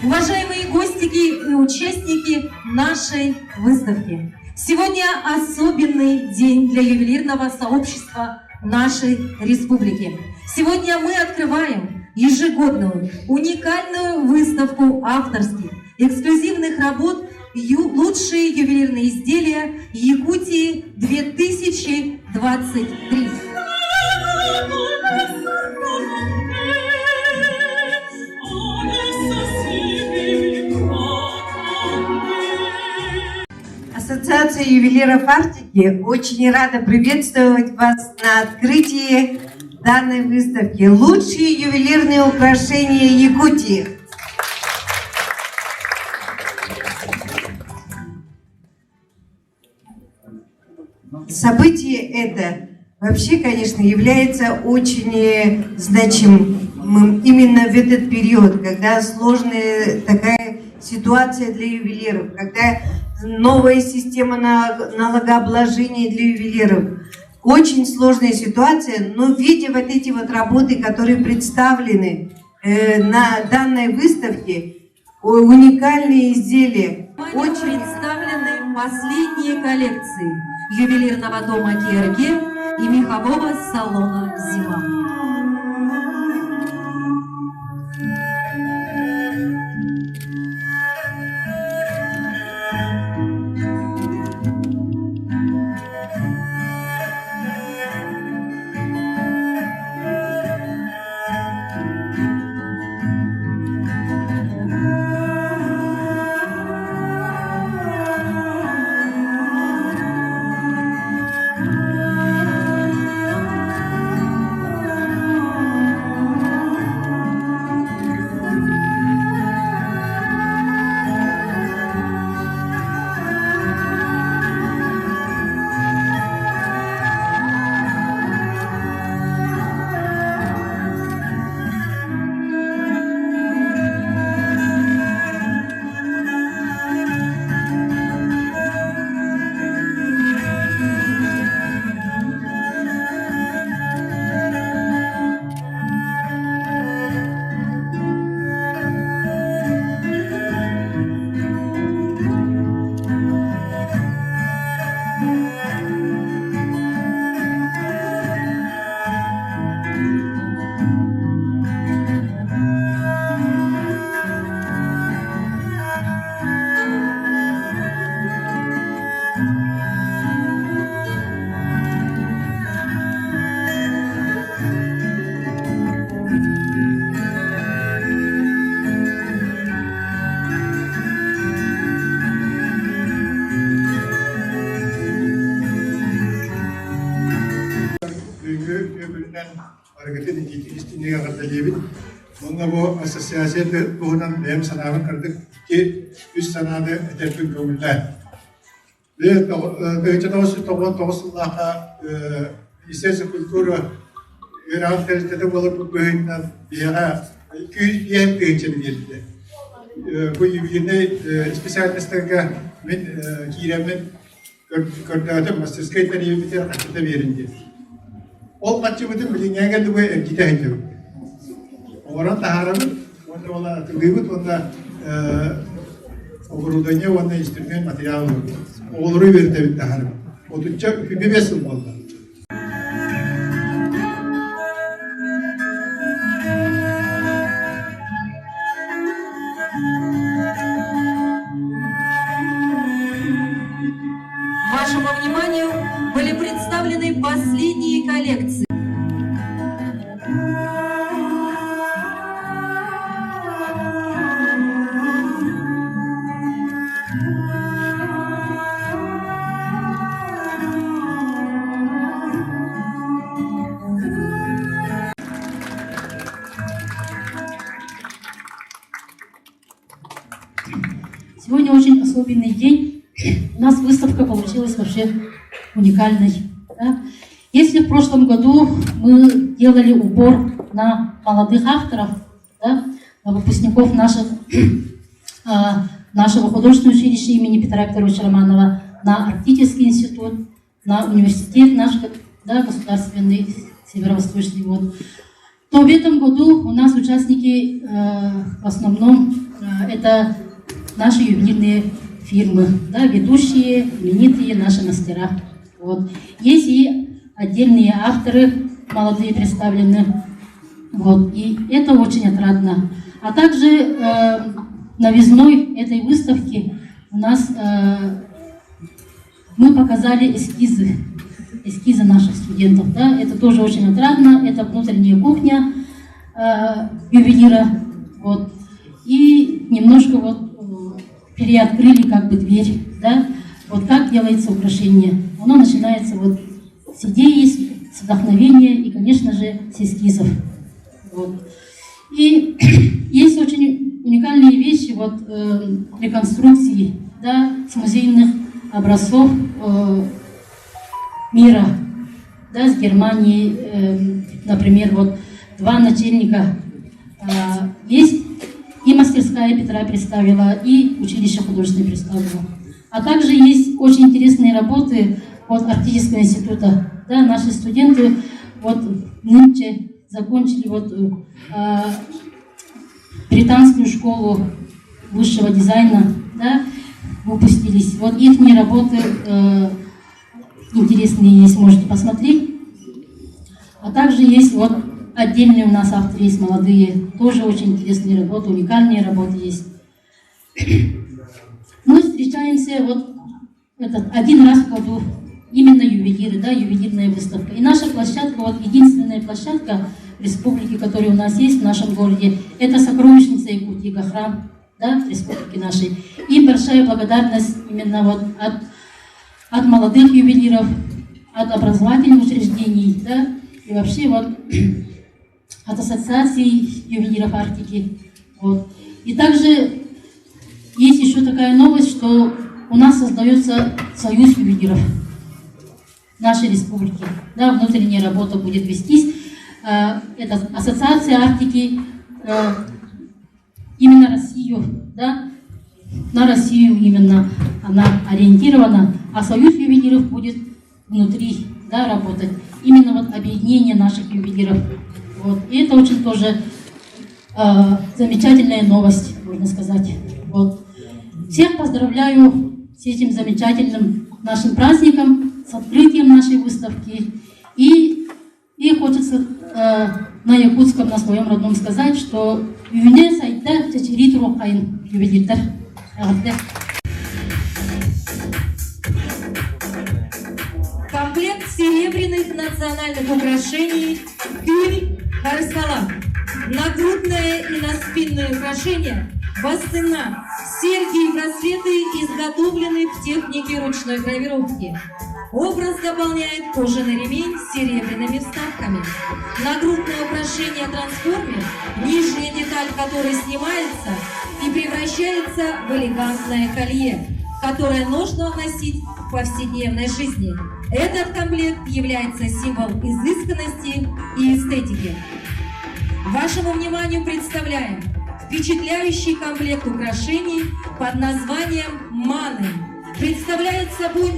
уважаемые гости и участники нашей выставки. Сегодня особенный день для ювелирного сообщества нашей республики. Сегодня мы открываем ежегодную уникальную выставку авторских, эксклюзивных работ «Лучшие ювелирные изделия Якутии 2023». Ассоциация ювелиров Арктики очень рада приветствовать вас на открытии данной выставки «Лучшие ювелирные украшения Якутии». Событие это вообще, конечно, является очень значимым именно в этот период, когда сложная такая ситуация для ювелиров, когда новая система налогообложения для ювелиров. Очень сложная ситуация, но видя вот эти вот работы, которые представлены на данной выставке, уникальные изделия. Очень представлены последние коллекции ювелирного дома Керге и мехового салона «Зима». Hareketin istiqine kadar Bunga bu asosiyasiyeti buğunan benim sanavı kırdık ki üst sanavı eterpin kavullar. Ve böylece toğusullaha lisesi kültürü İran tersinde bulup bu bölümden bir yere 200 yen büyünceli geldi. Bu yine spesialistlerine ben kiremin gördüğüm masterskaytları bir tane kaçta verince. O maçımızın bilinçine geldi bu erkite ediyor. Orang taharan, orang terlibat, orang obrolnya, orang instrumen material, orang bertemu taharan. Itu cak bebas semua. Вашему вниманию были представлены последние коллекции. Сегодня очень особенный день. У нас выставка получилась вообще уникальной. Да? Если в прошлом году мы делали упор на молодых авторов, да, на выпускников нашего художественного училища имени Петра Викторовича Романова, на Арктический институт, на университет наш, да, государственный Северо-Восточный, вот, то в этом году у нас участники в основном это наши ювелирные фирмы, да, ведущие, именитые наши мастера. Вот. Есть и отдельные авторы, молодые представлены. Вот. И это очень отрадно. А также новизной этой выставки у нас мы показали эскизы наших студентов. Да? Это тоже очень отрадно. Это внутренняя кухня ювелира. Вот. И немножко вот переоткрыли как бы дверь. Да? Вот как делается украшение. Оно начинается вот с идеи, с вдохновения и, конечно же, с эскизов. Вот. И есть очень уникальные вещи, вот, реконструкции, да, с музейных образцов мира, да, с Германии, например, вот 2 начальника есть, и мастерская Петра представила, и училище художественное представило. А также есть очень интересные работы от Арктического института, да, наши студенты вот нынче закончили вот британскую школу высшего дизайна, да, выпустились. Вот их работы интересные есть, можете посмотреть. А также есть вот отдельные у нас авторы есть молодые, тоже очень интересные работы, уникальные работы есть. Мы встречаемся вот один раз в году, именно ювелиры, да, ювелирная выставка. И наша площадка, вот единственная площадка в республике, которая у нас есть в нашем городе, это сокровищница Якутии, храм, да, республики нашей. И большая благодарность именно вот от молодых ювелиров, от образовательных учреждений, да, и вообще вот от ассоциации ювелиров Арктики. Вот. И также есть еще такая новость, что у нас создается союз ювелиров нашей республики. Да, внутренняя работа будет вестись. Это ассоциация Арктики, именно Россию, да, на Россию именно она ориентирована, а союз ювелиров будет внутри, да, работать. Именно вот объединение наших ювелиров. Вот. И это очень тоже замечательная новость, можно сказать. Вот. Всех поздравляю с этим замечательным нашим праздником, с открытием нашей выставки. И хочется на якутском, на своем родном сказать, что ювелир сайта чечерит рокайн ювелиртер. Комплект серебряных национальных украшений «Гюль Харсала». Нагрудное и наспинное украшение «Бассына». Серьги и браслеты изготовлены в технике ручной гравировки. Образ дополняет кожаный ремень с серебряными вставками. Нагрудное украшение трансформер, нижняя деталь которой снимается и превращается в элегантное колье, которое нужно носить в повседневной жизни. Этот комплект является символом изысканности и эстетики. Вашему вниманию представляем впечатляющий комплект украшений под названием «Маны». Представляет собой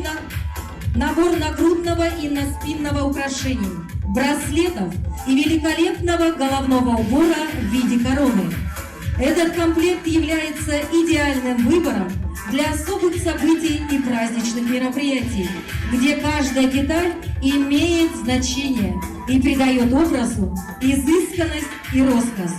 набор нагрудного и наспинного украшений, браслетов и великолепного головного убора в виде короны. Этот комплект является идеальным выбором для особых событий и праздничных мероприятий, где каждая деталь имеет значение и придает образу изысканность и роскошь.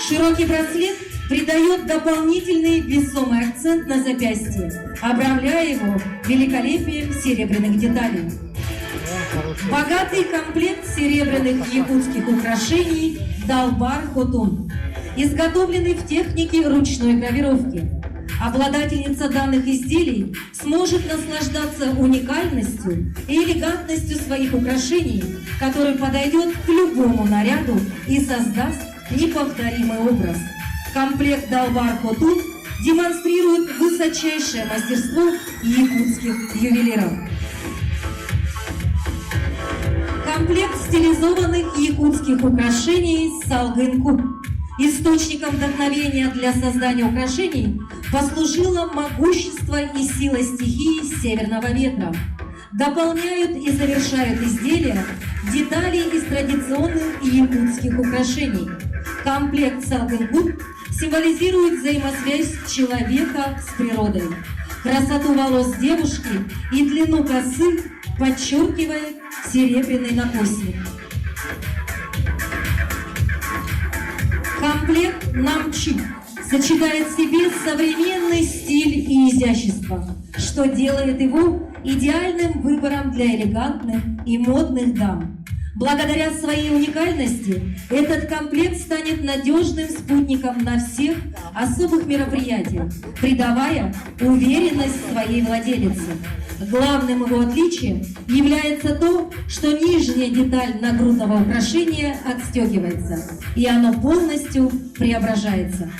Широкий браслет придает дополнительный весомый акцент на запястье, обрамляя его великолепием серебряных деталей. Богатый комплект серебряных якутских украшений «Далбар Хотун», изготовленный в технике ручной гравировки. Обладательница данных изделий сможет наслаждаться уникальностью и элегантностью своих украшений, который подойдет к любому наряду и создаст неповторимый образ. Комплект «Далбар Хотун» демонстрирует высочайшее мастерство якутских ювелиров. Комплект стилизованных якутских украшений «Салгын-Куб». Источником вдохновения для создания украшений послужило могущество и сила стихии северного ветра. Дополняют и завершают изделия детали из традиционных якутских украшений. Комплект «Салгын-Куб» символизирует взаимосвязь человека с природой. Красоту волос девушки и длину косы подчеркивает серебряный накосник. Комплект «Намчи» сочетает в себе современный стиль и изящество, что делает его идеальным выбором для элегантных и модных дам. Благодаря своей уникальности этот комплект станет надежным спутником на всех особых мероприятиях, придавая уверенность своей владелице. Главным его отличием является то, что нижняя деталь нагрудного украшения отстегивается, и оно полностью преображается.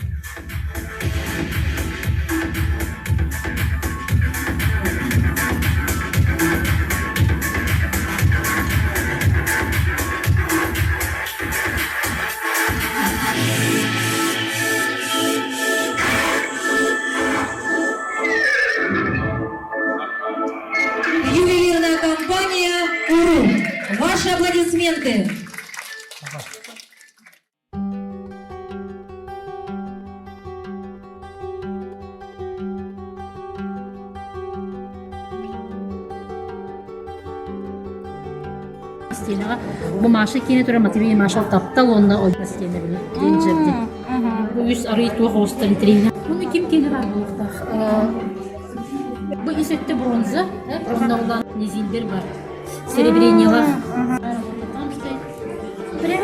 Ювелирная компания «Уру». Ваши аплодисменты. Стенага бумаша кине тура матери машал таптал онна ойка стене биле денжерде. Бу үс арый туа хостан трина. Муну ким кине бар булуктах. Бу исетте бронза, бронзадан низилдер бар. Серебрянела. Там стоит. Прям.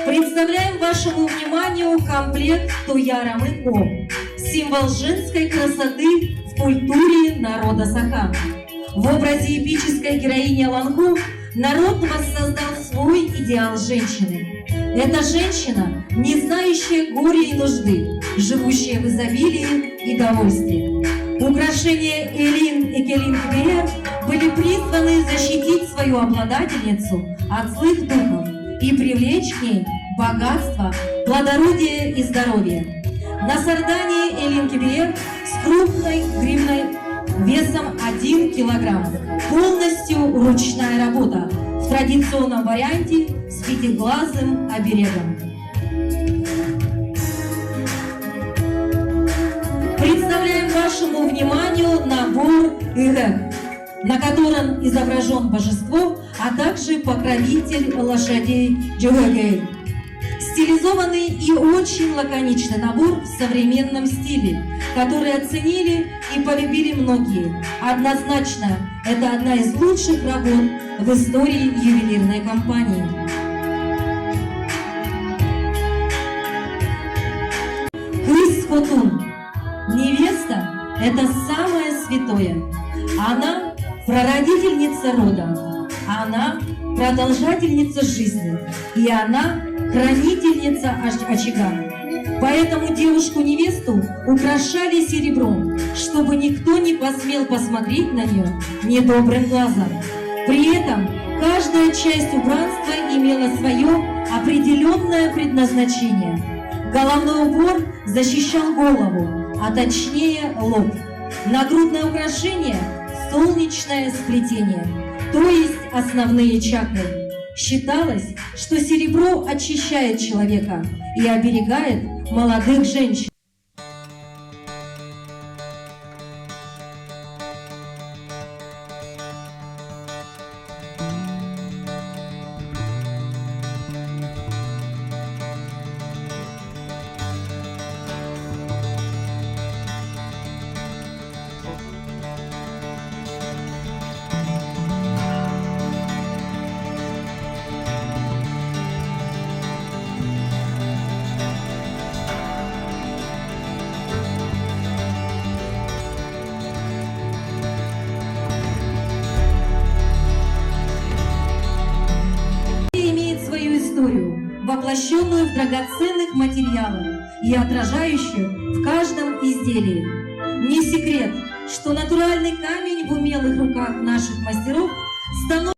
Представляем вашему вниманию комплект Тоярамы Ко, символ женской красоты в культуре народа Саха. В образе эпической героини Аланху народ воссоздал свой идеал женщины. Это женщина, не знающая горя и нужды, живущая в изобилии и довольстве. Украшения Элин и Келин Кибере были призваны защитить свою обладательницу от злых духов и привлечь к ней богатство, плодородие и здоровье. На сардане Элин Кибере с крупной гривной весом 1 килограмм. Полностью ручная работа в традиционном варианте с пятиглазым оберегом. Представляем вашему вниманию набор Ирек, на котором изображен божество, а также покровитель лошадей Джогэгэй. Стилизованный и очень лаконичный набор в современном стиле, который оценили и полюбили многие. Однозначно, это одна из лучших работ в истории ювелирной компании. Хрис Хотун. Невеста – это самое святое. Она – прародительница рода. Она – продолжательница жизни. И она – хранительница очага. Поэтому девушку-невесту украшали серебром, чтобы никто не посмел посмотреть на нее недобрым глазом. При этом каждая часть убранства имела свое определенное предназначение. Головной убор защищал голову, а точнее лоб. Нагрудное украшение – солнечное сплетение, то есть основные чакры. Считалось, что серебро очищает человека и оберегает молодых женщин. Воплощенную в драгоценных материалах и отражающую в каждом изделии. Не секрет, что натуральный камень в умелых руках наших мастеров становится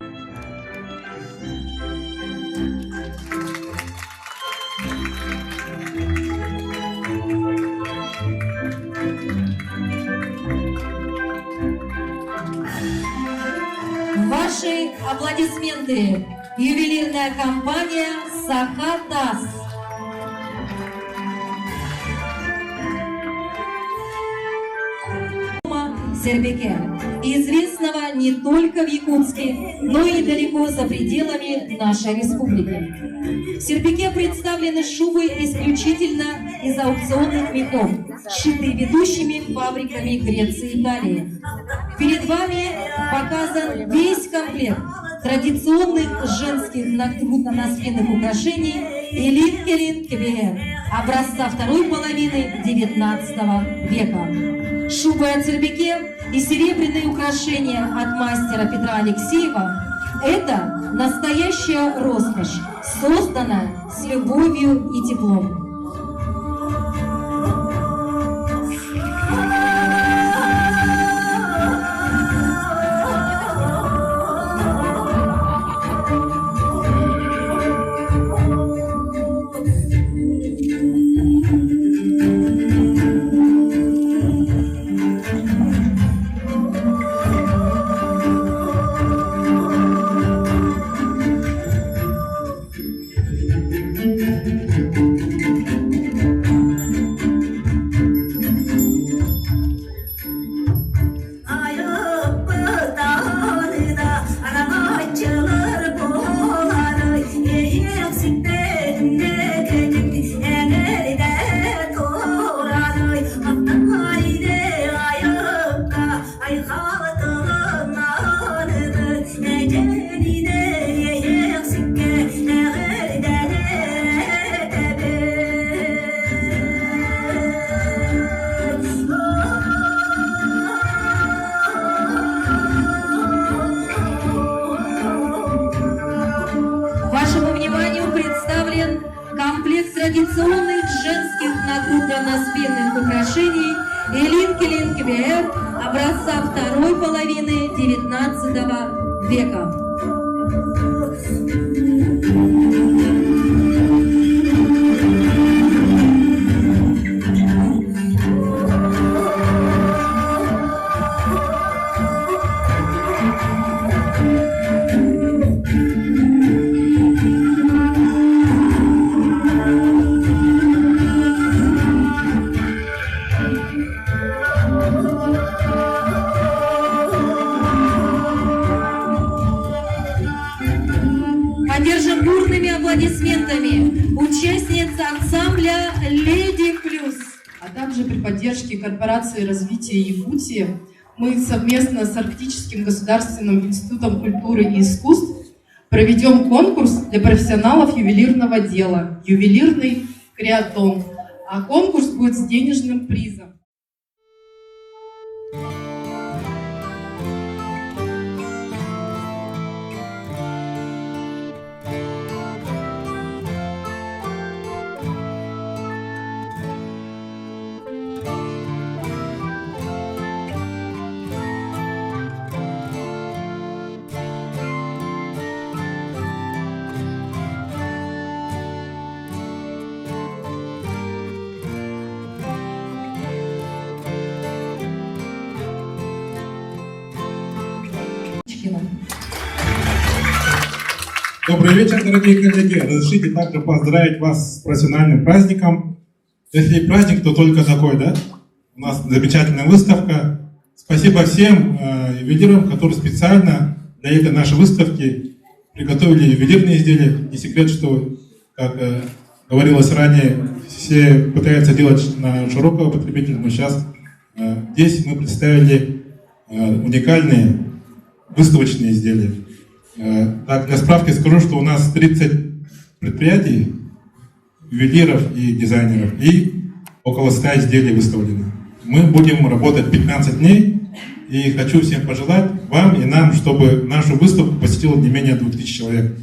Ваши аплодисменты. Ювелирная компания «Саха-Тас». Сербике, известного не только в Якутске, но и далеко за пределами нашей республики. В Сербике представлены шубы исключительно из аукционных мехов, сшитые ведущими фабриками Греции и Италии. Перед вами показан весь комплект традиционных женских нагрудно-наспинных украшений Элин Кебегер образца второй половины XIX века. Шубы от Сербике и серебряные украшения от мастера Петра Алексеева – это настоящая роскошь, созданная с любовью и теплом. Комплект традиционных женских нагрудно-наспинных украшений Элин Кебегер образца второй половины XIX века. Поддержим бурными аплодисментами участница ансамбля «Леди Плюс». А также при поддержке Корпорации развития Якутии мы совместно с Арктическим государственным институтом культуры и искусств проведем конкурс для профессионалов ювелирного дела «Ювелирный креатон». А конкурс будет с денежным призом. Добрый вечер, дорогие коллеги. Разрешите также поздравить вас с профессиональным праздником. Если праздник, то только такой, да? У нас замечательная выставка. Спасибо всем ювелирам, которые специально для этой нашей выставки приготовили ювелирные изделия. Не секрет, что, как говорилось ранее, все пытаются делать на широкого потребителя, но сейчас здесь мы представили уникальные выставочные изделия. Так, для справки скажу, что у нас 30 предприятий, ювелиров и дизайнеров, и около 100 изделий выставлено. Мы будем работать 15 дней, и хочу всем пожелать, вам и нам, чтобы нашу выставку посетило не менее 2000 человек.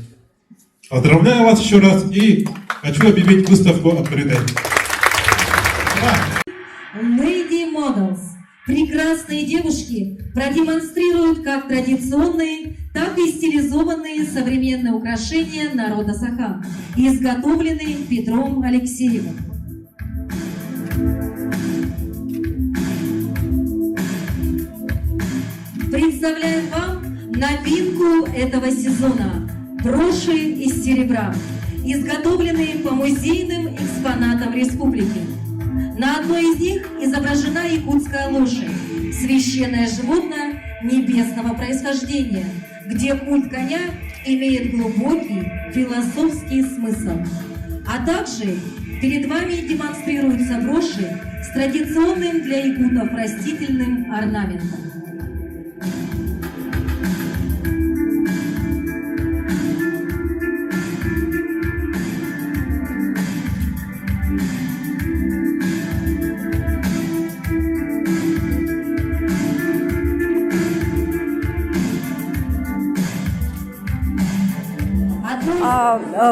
Поздравляю вас еще раз и хочу объявить выставку открытой. Lady Models. Прекрасные девушки продемонстрируют как традиционные, так и стилизованные современные украшения народа Саха, изготовленные Петром Алексеевым. представляем вам новинку этого сезона – броши из серебра, изготовленные по музейным экспонатам республики. На одной из них изображена якутская лошадь, священное животное небесного происхождения, где культ коня имеет глубокий философский смысл. А также перед вами демонстрируются броши с традиционным для якутов растительным орнаментом.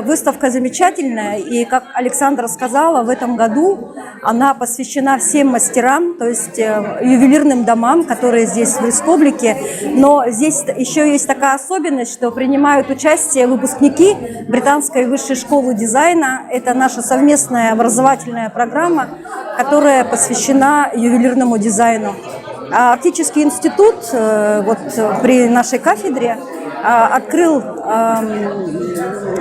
Выставка замечательная, и, как Александра сказала, в этом году она посвящена всем мастерам, то есть ювелирным домам, которые здесь в республике. Но здесь еще есть такая особенность, что принимают участие выпускники Британской высшей школы дизайна. Это наша совместная образовательная программа, которая посвящена ювелирному дизайну. Арктический институт вот при нашей кафедре открыл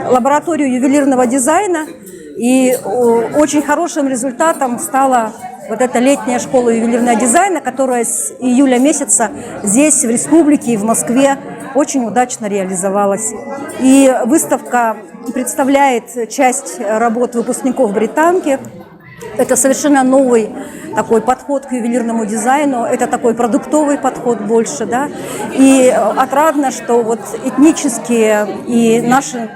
лабораторию ювелирного дизайна, и очень хорошим результатом стала вот эта летняя школа ювелирного дизайна, которая с июля месяца здесь, в республике и в Москве, очень удачно реализовалась. И выставка представляет часть работ выпускников британки. Это совершенно новый такой подход к ювелирному дизайну, это такой продуктовый подход больше, да. И отрадно, что вот этнические и наши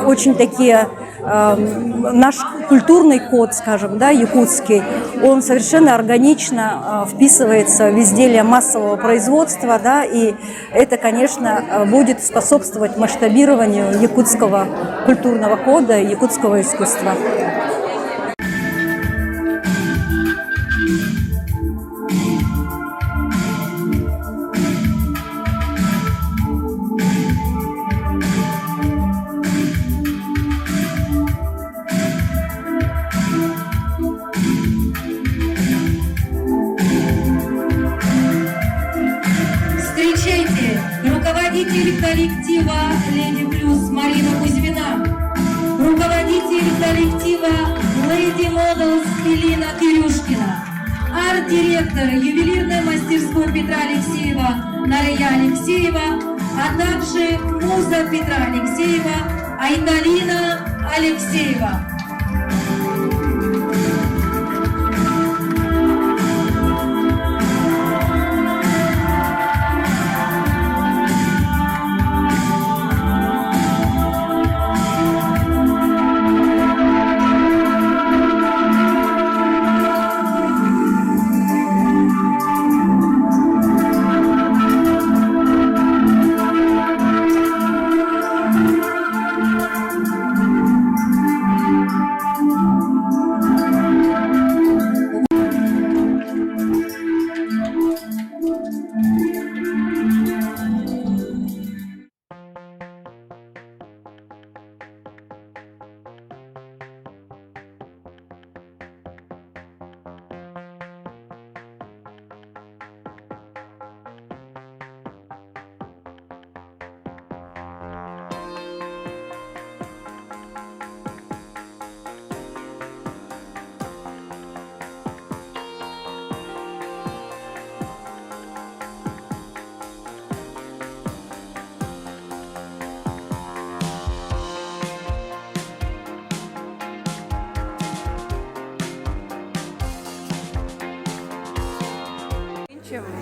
очень такие, наш культурный код, скажем, да, якутский, он совершенно органично вписывается в изделия массового производства, да, и это, конечно, будет способствовать масштабированию якутского культурного кода и якутского искусства. Руководитель коллектива «Леди Плюс» Марина Кузьмина, руководитель коллектива «Леди Моделс» Элина Кирюшкина, арт-директор ювелирной мастерской Петра Алексеева Нария Алексеева, а также муза Петра Алексеева Айталина Алексеева.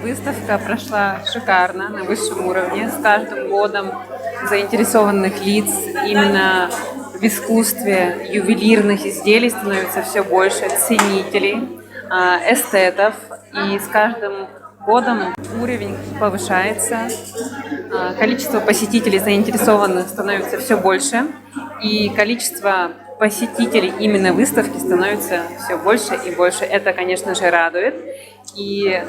Выставка прошла шикарно, на высшем уровне. С каждым годом заинтересованных лиц именно в искусстве ювелирных изделий становится все больше, ценителей, эстетов. И с каждым годом уровень повышается, количество посетителей заинтересованных становится все больше, и количество посетителей именно выставки становится все больше и больше. Это, конечно же, радует. И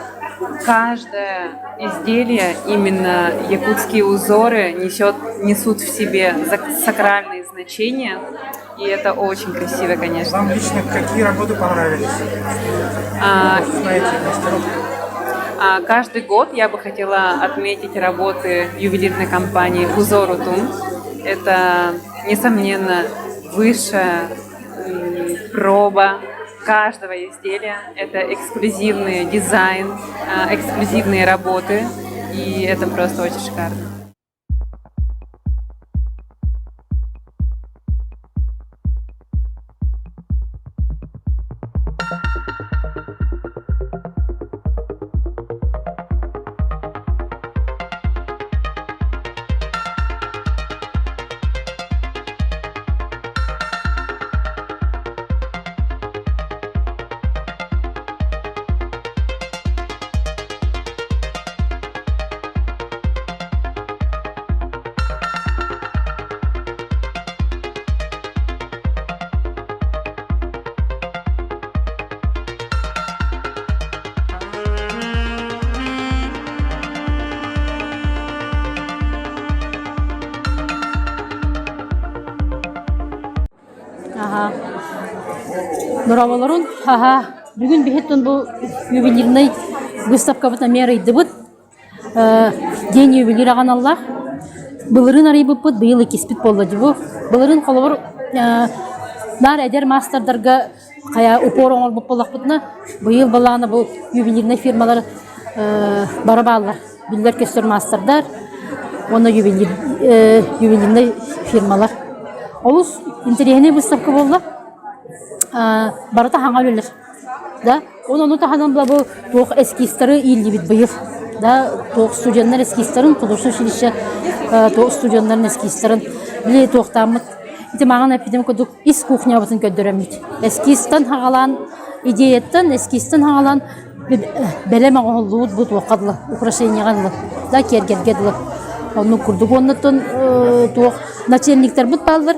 каждое изделие, именно якутские узоры, несут в себе сакральные значения. И это очень красиво, конечно. Вам лично какие работы понравились? Знаете, мастеров? Каждый год я бы хотела отметить работы ювелирной компании «Узорутум». Это, несомненно, высшая проба каждого изделия. Это эксклюзивный дизайн, эксклюзивные работы. И это просто очень шикарно. Браволорун, бүгін бехеттен бұл ювелирный выставка бұтна меры иді бұд. Ден ювелир аған Аллах. Бұлырын арай бұд, бұйылы кеспет болды бұл. Бұлырын қолыбыр нар әдер мастердарға қая упор оңыр бұд болақ бұдна. Бұйыл балағына бұл ювелирный фирмалар бары балар. Білдер көстер мастердар, оны ювелирный фирмалар. Олыс интерегіне выставка болды. Барыта хаңа өлілер. Оны тахадан бұл тоқ эскистері илді бит бұйыл. Тоқ студенттер эскистерін, құдыршы шиліші тоқ студенттерін эскистерін. Біле тоқтамыд. Ити маған әпидем көдік ис кухня бұтын көддіремейді. Эскистен хағалан, идеяттен, эскистен хағалан бәлем ағылуыд бұд оқадылы, украшенияғанлы, кергергеділі. Оны күрдік оннытын тоқ начальниктер бұд балдыр.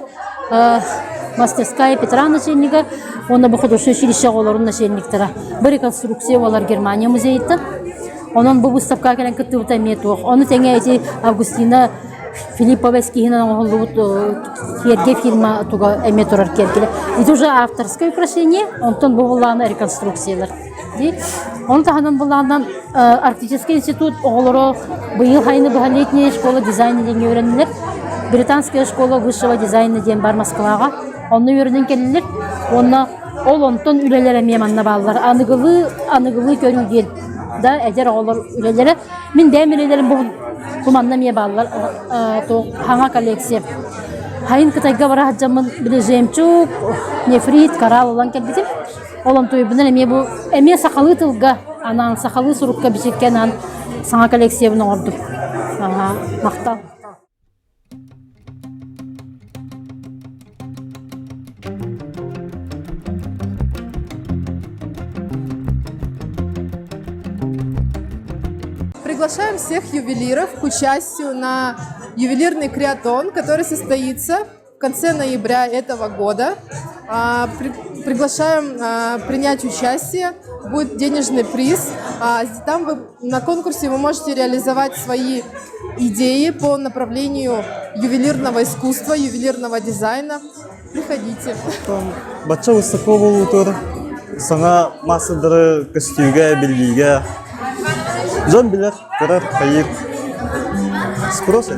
Мастерская Петра начальника, он на художественное училище оларын начальниктера. Бір реконструкция олар Германия музейті. Onun bu выставка келен кытты бута метох. Оны теңе эти Августина Филипповскийна оғылы керге фильма туга эметорар кергеле. Это уже авторское украшение, онтон бұғыланы реконструкциялар. Он тағынан бұлағынан Арктический институт оғылыры бұйыл хайны бұға летняя школа дизайна денге өйренілер. Британская школа высшего дизайна ден бар Москваға. Оны үйренен келілер. Ол онтон үлелері меманна балылар. Анығылы көру дел. Әдер оғылыр үлелері. Мен дәмелелерім бұманна ме балылар. Хаңа коллекция. Хайын кытайға бара хаджамын біле жемчук, нефрит, карал олан келбетім. Олан тойбынан әме сақалы тылға, анан сақалы сұрыққа бішеккен ан саңа коллекция бұны ордым. Мақтал. Приглашаем всех ювелиров к участию на ювелирный креатон, который состоится в конце ноября этого года. Приглашаем принять участие, будет денежный приз. Там на конкурсе вы можете реализовать свои идеи по направлению ювелирного искусства, ювелирного дизайна. Приходите. Бача высокого утра, сана массадары костюга, бельгига. Жан билер, карар, хайир. Спрос.